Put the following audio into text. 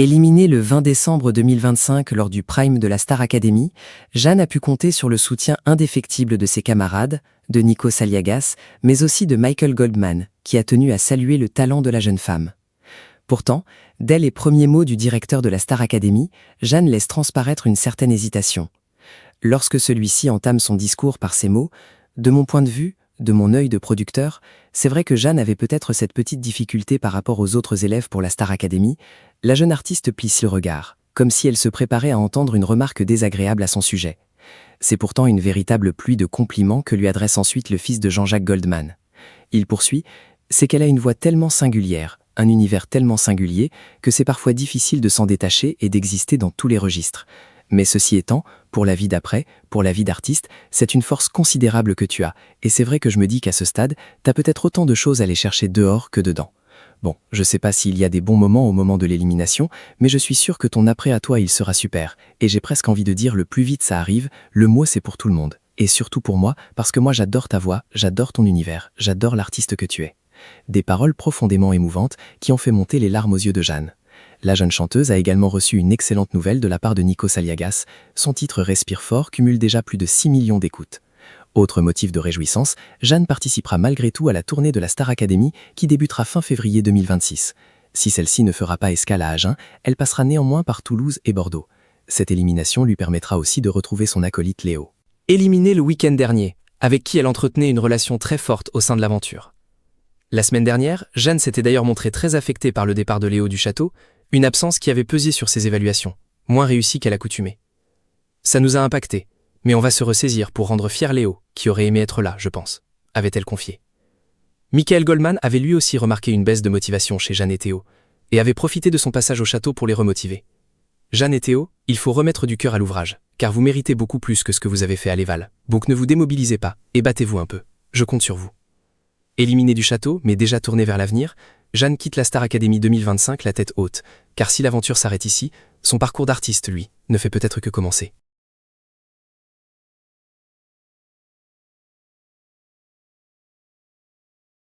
Éliminée le 20 décembre 2025 lors du Prime de la Star Academy, Jeanne a pu compter sur le soutien indéfectible de ses camarades, de Nico Saliagas, mais aussi de Michael Goldman, qui a tenu à saluer le talent de la jeune femme. Pourtant, dès les premiers mots du directeur de la Star Academy, Jeanne laisse transparaître une certaine hésitation. Lorsque celui-ci entame son discours par ces mots, « De mon point de vue, de mon œil de producteur, c'est vrai que Jeanne avait peut-être cette petite difficulté par rapport aux autres élèves pour la Star Academy », la jeune artiste plisse le regard, comme si elle se préparait à entendre une remarque désagréable à son sujet. C'est pourtant une véritable pluie de compliments que lui adresse ensuite le fils de Jean-Jacques Goldman. Il poursuit « C'est qu'elle a une voix tellement singulière, un univers tellement singulier, que c'est parfois difficile de s'en détacher et d'exister dans tous les registres. Mais ceci étant, pour la vie d'après, pour la vie d'artiste, c'est une force considérable que tu as, et c'est vrai que je me dis qu'à ce stade, t'as peut-être autant de choses à aller chercher dehors que dedans. Bon, je sais pas s'il y a des bons moments au moment de l'élimination, mais je suis sûr que ton après à toi il sera super, et j'ai presque envie de dire le plus vite ça arrive, le mot c'est pour tout le monde, et surtout pour moi, parce que moi j'adore ta voix, j'adore ton univers, j'adore l'artiste que tu es. » Des paroles profondément émouvantes qui ont fait monter les larmes aux yeux de Jeanne. La jeune chanteuse a également reçu une excellente nouvelle de la part de Nico Saliagas. Son titre Respire fort cumule déjà plus de 6 millions d'écoutes. Autre motif de réjouissance, Jeanne participera malgré tout à la tournée de la Star Academy qui débutera fin février 2026. Si celle-ci ne fera pas escale à Agen, elle passera néanmoins par Toulouse et Bordeaux. Cette élimination lui permettra aussi de retrouver son acolyte Léo. Éliminée le week-end dernier, avec qui elle entretenait une relation très forte au sein de l'aventure. La semaine dernière, Jeanne s'était d'ailleurs montrée très affectée par le départ de Léo du château, une absence qui avait pesé sur ses évaluations, moins réussie qu'à l'accoutumée. Ça nous a impacté, mais on va se ressaisir pour rendre fier Léo, qui aurait aimé être là, je pense, avait-elle confié. Michael Goldman avait lui aussi remarqué une baisse de motivation chez Jeanne et Théo, et avait profité de son passage au château pour les remotiver. Jeanne et Théo, il faut remettre du cœur à l'ouvrage, car vous méritez beaucoup plus que ce que vous avez fait à l'Éval, donc ne vous démobilisez pas, et battez-vous un peu, je compte sur vous. Éliminée du château, mais déjà tournée vers l'avenir, Jeanne quitte la Star Academy 2025 la tête haute, car si l'aventure s'arrête ici, son parcours d'artiste, lui, ne fait peut-être que commencer.